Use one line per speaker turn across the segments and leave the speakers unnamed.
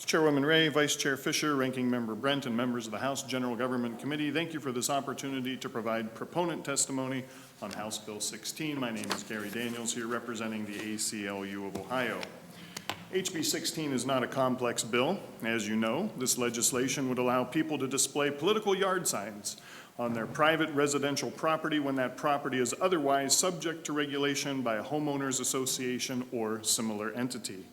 Chairwoman Ray, Vice Chair Fisher, Ranking Member Brent, and members of the House General Government Committee, thank you for this opportunity to provide proponent testimony on House Bill 16. My name is Gary Daniels, here representing the ACLU of Ohio. HB 16 is not a complex bill. As you know, this legislation would allow people to display political yard signs on their private residential property when that property is otherwise subject to regulation by a homeowners association or similar entity.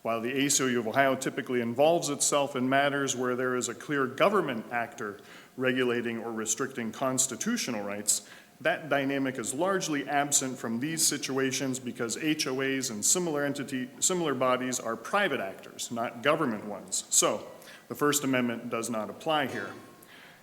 While the ACLU of Ohio typically involves itself in matters where there is a clear government actor regulating or restricting constitutional rights, that dynamic is largely absent from these situations because HOAs and similar bodies are private actors, not government ones. So the First Amendment does not apply here.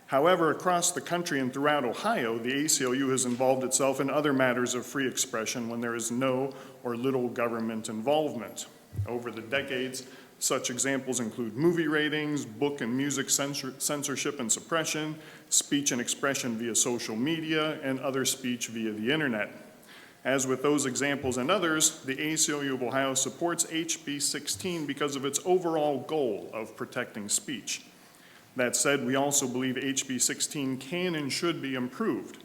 However, across the country and throughout Ohio, the ACLU has involved itself in other matters of free expression when there is no or little government involvement. Over the decades, such examples include movie ratings, book and music censorship and suppression, speech and expression via social media, and other speech via the internet. As with those examples and others, the ACLU of Ohio supports HB 16 because of its overall goal of protecting speech. That said, we also believe HB 16 can and should be improved.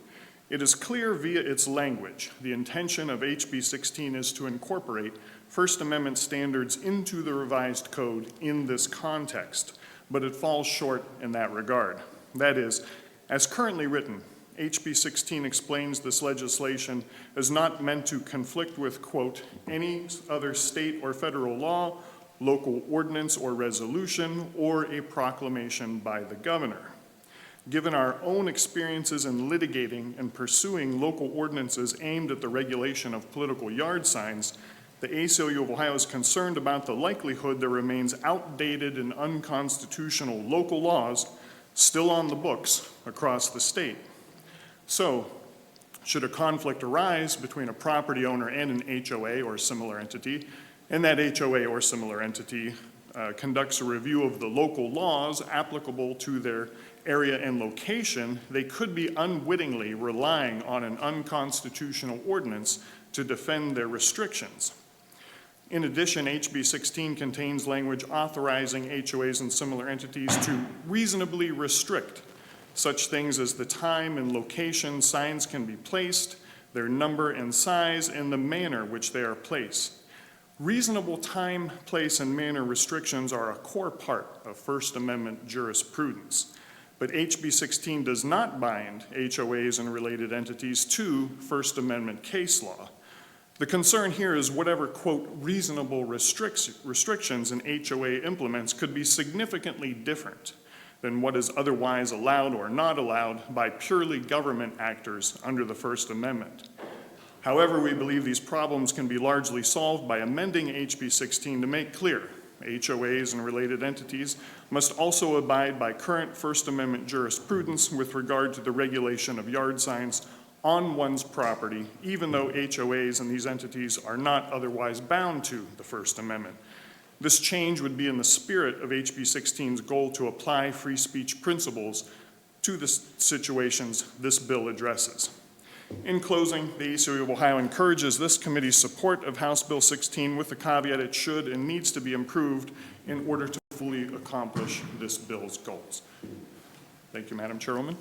It is clear via its language, the intention of HB 16 is to incorporate First Amendment standards into the revised code in this context, but it falls short in that regard. That is, as currently written, HB 16 explains this legislation is not meant to conflict with, quote, any other state or federal law, local ordinance or resolution, or a proclamation by the governor. Given our own experiences in litigating and pursuing local ordinances aimed at the regulation of political yard signs, the ACLU of Ohio is concerned about the likelihood there remains outdated and unconstitutional local laws still on the books across the state. So, should a conflict arise between a property owner and an HOA or similar entity, and that HOA or similar entity conducts a review of the local laws applicable to their area and location, they could be unwittingly relying on an unconstitutional ordinance to defend their restrictions. In addition, HB 16 contains language authorizing HOAs and similar entities to reasonably restrict such things as the time and location signs can be placed, their number and size, and the manner which they are placed. Reasonable time, place, and manner restrictions are a core part of First Amendment jurisprudence, but HB 16 does not bind HOAs and related entities to First Amendment case law. The concern here is whatever, quote, reasonable restrictions an HOA implements could be significantly different than what is otherwise allowed or not allowed by purely government actors under the First Amendment. However, we believe these problems can be largely solved by amending HB 16 to make clear HOAs and related entities must also abide by current First Amendment jurisprudence with regard to the regulation of yard signs on one's property, even though HOAs and these entities are not otherwise bound to the First Amendment. This change would be in the spirit of HB 16's goal to apply free speech principles to the situations this bill addresses. In closing, the ACLU of Ohio encourages this committee's support of House Bill 16 with the caveat it should and needs to be improved in order to fully accomplish this bill's goals. Thank you, Madam Chairwoman.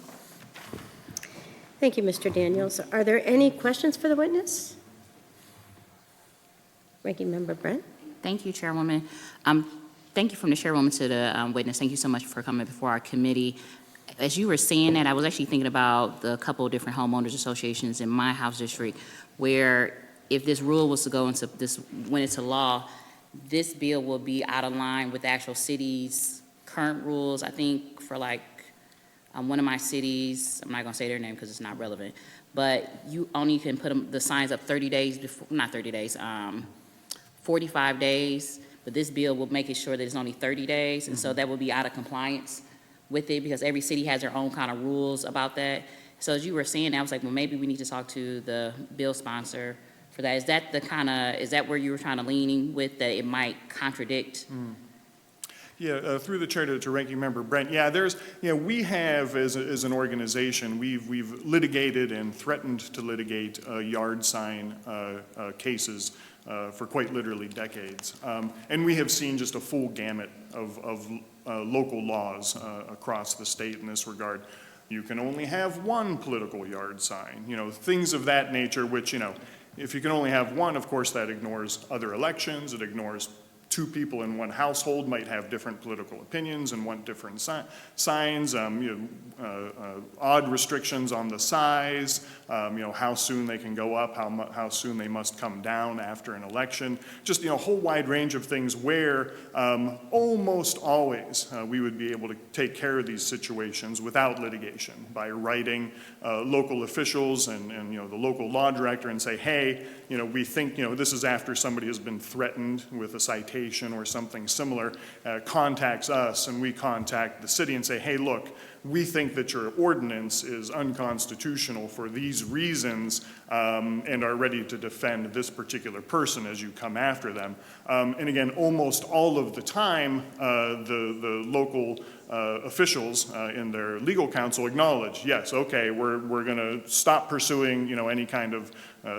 Thank you, Mr. Daniels. Are there any questions for the witness? Ranking Member Brent.
Thank you, Chairwoman. Thank you from the Chairwoman to the witness. Thank you so much for coming before our committee. As you were saying that, I was actually thinking about the couple of different homeowners associations in my house district where if this rule was to go into this, went into law, this bill will be out of line with the actual city's current rules. I think for like one of my cities, I'm not gonna say their name because it's not relevant, but you only can put the signs up 30 days before, not 30 days, 45 days, but this bill will make it sure that it's only 30 days, and so that will be out of compliance with it because every city has their own kind of rules about that. So as you were saying, I was like, well, maybe we need to talk to the bill sponsor for that. Is that the kind of, is that where you were trying to leaning with that it might contradict?
Yeah, through the chair to Ranking Member Brent. Yeah, there's, we have as an organization, we've litigated and threatened to litigate yard sign cases for quite literally decades. And we have seen just a full gamut of local laws across the state in this regard. You can only have one political yard sign, things of that nature, which, if you can only have one, of course, that ignores other elections, it ignores two people in one household might have different political opinions and want different signs, odd restrictions on the size, how soon they can go up, how soon they must come down after an election. Just, a whole wide range of things where almost always we would be able to take care of these situations without litigation by writing local officials and the local law director and say, hey, we think, this is after somebody has been threatened with a citation or something similar, contacts us and we contact the city and say, hey, look, we think that your ordinance is unconstitutional for these reasons and are ready to defend this particular person as you come after them. And again, almost all of the time, the local officials in their legal counsel acknowledge, yes, okay, we're going to stop pursuing, any kind of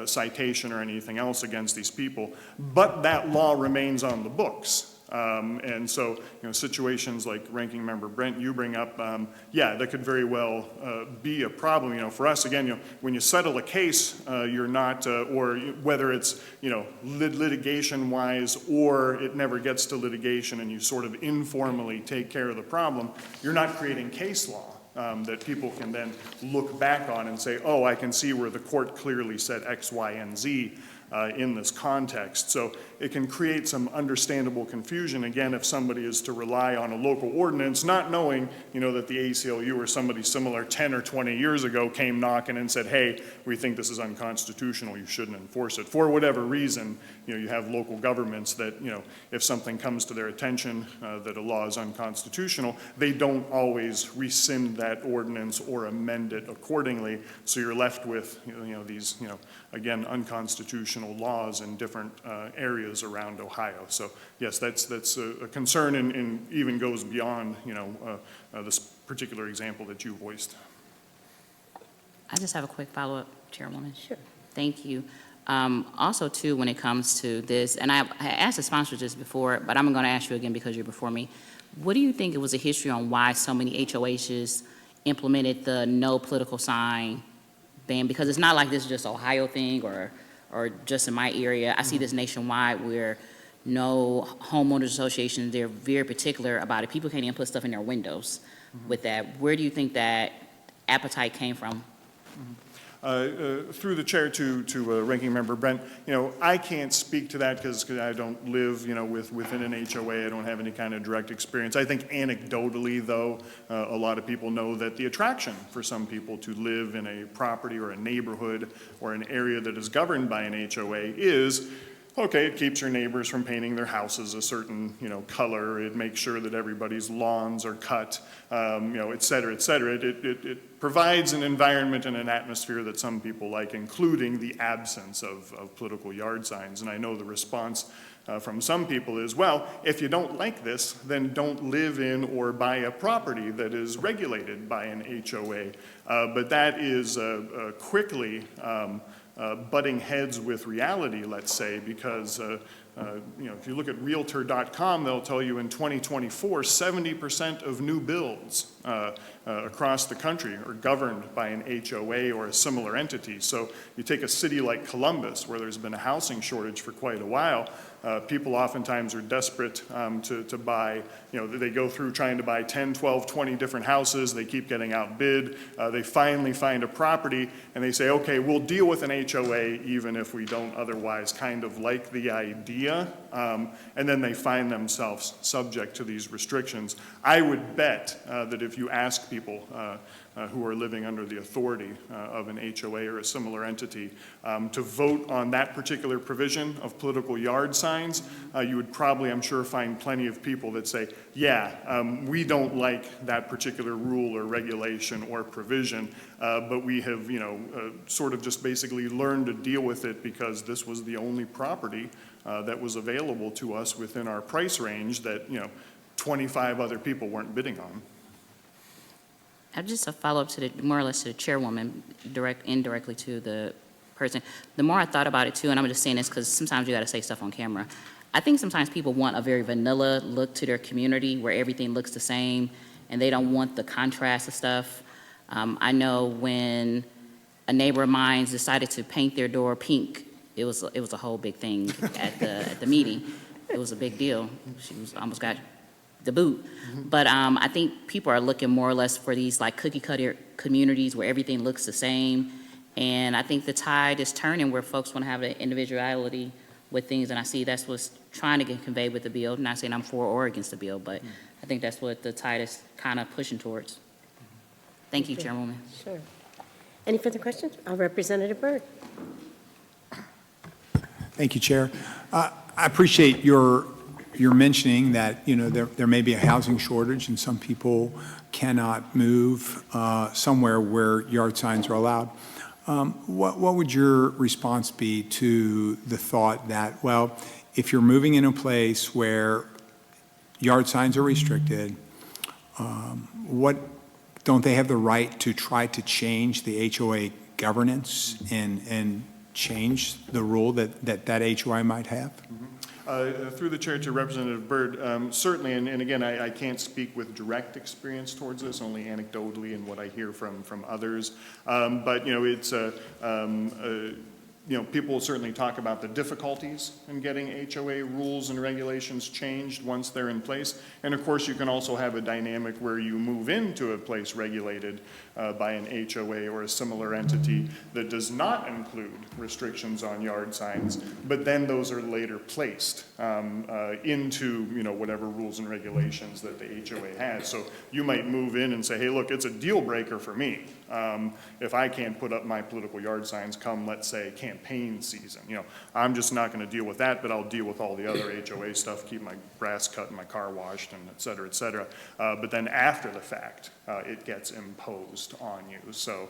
citation or anything else against these people, but that law remains on the books. And so, situations like Ranking Member Brent, you bring up, yeah, that could very well be a problem. For us, again, when you settle a case, you're not, or whether it's, litigation-wise or it never gets to litigation and you sort of informally take care of the problem, you're not creating case law. That people can then look back on and say, oh, I can see where the court clearly said X, Y, and Z in this context. So it can create some understandable confusion, again, if somebody is to rely on a local ordinance, not knowing, that the ACLU or somebody similar 10 or 20 years ago came knocking and said, hey, we think this is unconstitutional, you shouldn't enforce it. For whatever reason, you have local governments that, if something comes to their attention that a law is unconstitutional, they don't always rescind that ordinance or amend it accordingly. So you're left with, these, again, unconstitutional laws in different areas around Ohio. So yes, that's a concern and even goes beyond, this particular example that you voiced.
I just have a quick follow-up, Chairwoman.
Sure.
Thank you. Also, too, when it comes to this, and I asked the sponsor this before, but I'm going to ask you again because you're before me. What do you think it was a history on why so many HOHs implemented the no political sign ban? Because it's not like this is just an Ohio thing or just in my area. I see this nationwide where no homeowners associations, they're very particular about it. People can't even put stuff in their windows with that. Where do you think that appetite came from?
Through the chair to Ranking Member Brent, I can't speak to that because I don't live, within an HOA. I don't have any kind of direct experience. I think anecdotally, though, a lot of people know that the attraction for some people to live in a property or a neighborhood or an area that is governed by an HOA is, okay, it keeps your neighbors from painting their houses a certain, color. It makes sure that everybody's lawns are cut, et cetera, et cetera. It provides an environment and an atmosphere that some people like, including the absence of political yard signs. And I know the response from some people is, well, if you don't like this, then don't live in or buy a property that is regulated by an HOA. But that is quickly butting heads with reality, let's say, because if you look at Realtor.com, they'll tell you in 2024, 70% of new builds across the country are governed by an HOA or a similar entity. So you take a city like Columbus, where there's been a housing shortage for quite a while, people oftentimes are desperate to buy, they go through trying to buy 10, 12, 20 different houses, they keep getting outbid, they finally find a property, and they say, okay, we'll deal with an HOA even if we don't otherwise kind of like the idea, and then they find themselves subject to these restrictions. I would bet that if you ask people who are living under the authority of an HOA or a similar entity to vote on that particular provision of political yard signs, you would probably, I'm sure, find plenty of people that say, yeah, we don't like that particular rule or regulation or provision, but we have, sort of just basically learned to deal with it because this was the only property that was available to us within our price range that, 25 other people weren't bidding on.
Just a follow-up to more or less to the chairwoman, indirectly to the person. The more I thought about it too, and I'm just saying this because sometimes you got to say stuff on camera. I think sometimes people want a very vanilla look to their community where everything looks the same, and they don't want the contrast of stuff. I know when a neighbor of mine decided to paint their door pink, it was a whole big thing at the meeting. It was a big deal. She almost got the boot. But I think people are looking more or less for these like cookie cutter communities where everything looks the same. And I think the tide is turning where folks want to have the individuality with things, and I see that's what's trying to get conveyed with the bill. Not saying I'm for or against the bill, but I think that's what the tide is kind of pushing towards. Thank you, Chairwoman.
Sure. Any further questions? Representative Byrd.
Thank you, Chair. I appreciate your mentioning that, you know, there may be a housing shortage and some people cannot move somewhere where yard signs are allowed. What would your response be to the thought that, well, if you're moving in a place where yard signs are restricted, don't they have the right to try to change the HOA governance and change the rule that HOA might have?
Through the chair to Representative Byrd, certainly, and again, I can't speak with direct experience towards this, only anecdotally and what I hear from others. But, you know, it's you know, people will certainly talk about the difficulties in getting HOA rules and regulations changed once they're in place. And of course, you can also have a dynamic where you move into a place regulated by an HOA or a similar entity that does not include restrictions on yard signs, but then those are later placed into, you know, whatever rules and regulations that the HOA has. So you might move in and say, hey, look, it's a deal breaker for me. If I can't put up my political yard signs come, let's say, campaign season, you know, I'm just not going to deal with that, but I'll deal with all the other HOA stuff, keep my grass cut and my car washed, and et cetera, et cetera. But then after the fact, it gets imposed on you. So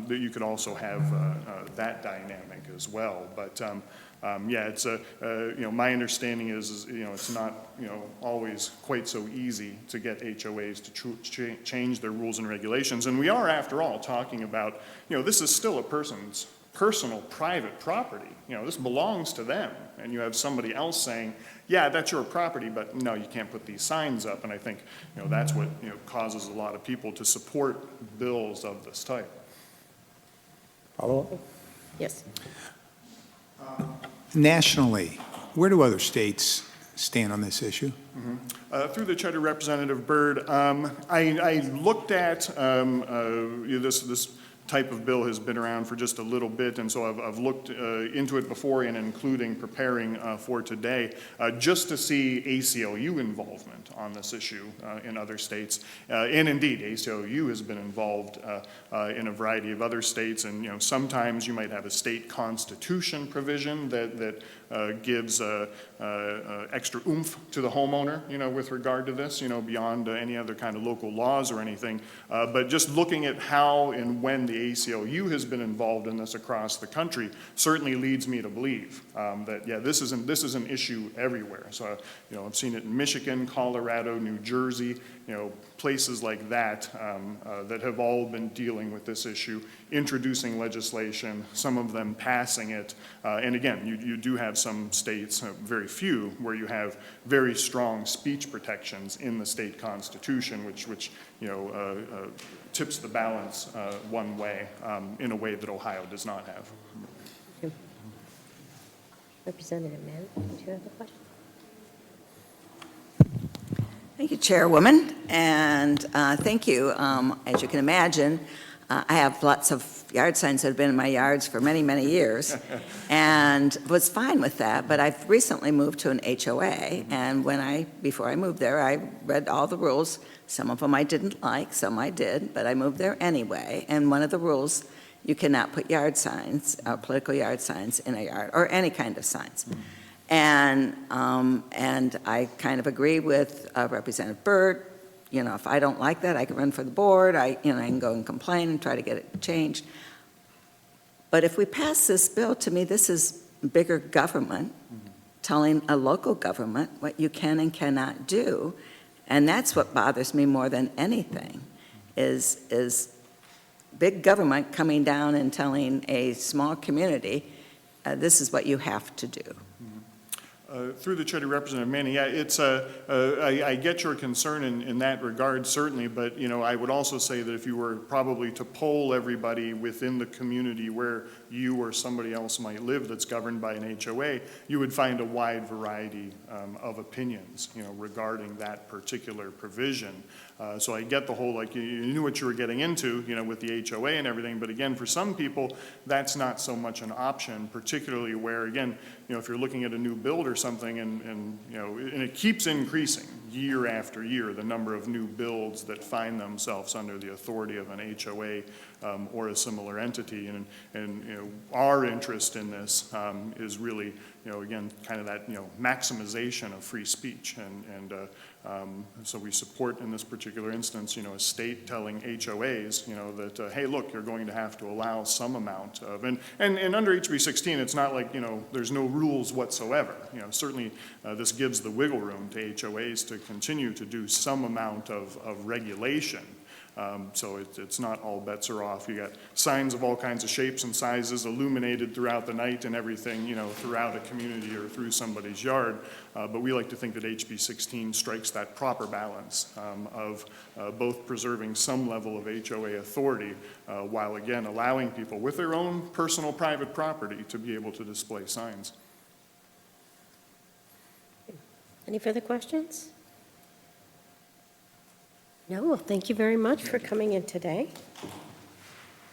you could also have that dynamic as well. But yeah, it's you know, my understanding is, you know, it's not, you know, always quite so easy to get HOAs to change their rules and regulations. And we are, after all, talking about, you know, this is still a person's personal, private property. You know, this belongs to them. And you have somebody else saying, yeah, that's your property, but no, you can't put these signs up. And I think, you know, that's what, you know, causes a lot of people to support bills of this type.
Follow-up?
Yes.
Nationally, where do other states stand on this issue?
Through the chair to Representative Byrd, I looked at this type of bill has been around for just a little bit, and so I've looked into it before and including preparing for today, just to see ACLU involvement on this issue in other states. And indeed, ACLU has been involved in a variety of other states, and, you know, sometimes you might have a state constitution provision that gives extra oomph to the homeowner, you know, with regard to this, you know, beyond any other kind of local laws or anything. But just looking at how and when the ACLU has been involved in this across the country certainly leads me to believe that, yeah, this is an issue everywhere. So, you know, I've seen it in Michigan, Colorado, New Jersey, you know, places like that that have all been dealing with this issue, introducing legislation, some of them passing it. And again, you do have some states, very few, where you have very strong speech protections in the state constitution, which you know, tips the balance one way in a way that Ohio does not have.
Representative Mann, do you have a question?
Thank you, Chairwoman, and thank you. As you can imagine, I have lots of yard signs that have been in my yards for many, many years, and was fine with that, but I've recently moved to an HOA, and before I moved there, I read all the rules. Some of them I didn't like, some I did, but I moved there anyway, and one of the rules, you cannot put yard signs, political yard signs in a yard, or any kind of signs. And I kind of agree with Representative Byrd. You know, if I don't like that, I can run for the board. I can go and complain and try to get it changed. But if we pass this bill, to me, this is bigger government telling a local government what you can and cannot do. And that's what bothers me more than anything, is big government coming down and telling a small community, this is what you have to do.
Through the chair to Representative Manning, yeah, it's I get your concern in that regard, certainly, but, you know, I would also say that if you were probably to poll everybody within the community where you or somebody else might live that's governed by an HOA, you would find a wide variety of opinions, you know, regarding that particular provision. So I get the whole, like, you knew what you were getting into, you know, with the HOA and everything, but again, for some people, that's not so much an option, particularly where, again, you know, if you're looking at a new build or something and you know, and it keeps increasing year after year, the number of new builds that find themselves under the authority of an HOA or a similar entity. And you know, our interest in this is really, you know, again, kind of that, you know, maximization of free speech. And so we support in this particular instance, you know, a state telling HOAs, you know, that, hey, look, you're going to have to allow some amount of, and under HB 16, it's not like, you know, there's no rules whatsoever. You know, certainly this gives the wiggle room to HOAs to continue to do some amount of regulation. So it's not all bets are off. You got signs of all kinds of shapes and sizes illuminated throughout the night and everything, you know, throughout a community or through somebody's yard. But we like to think that HB 16 strikes that proper balance of both preserving some level of HOA authority while, again, allowing people with their own personal private property to be able to display signs.
Any further questions? No, well, thank you very much for coming in today.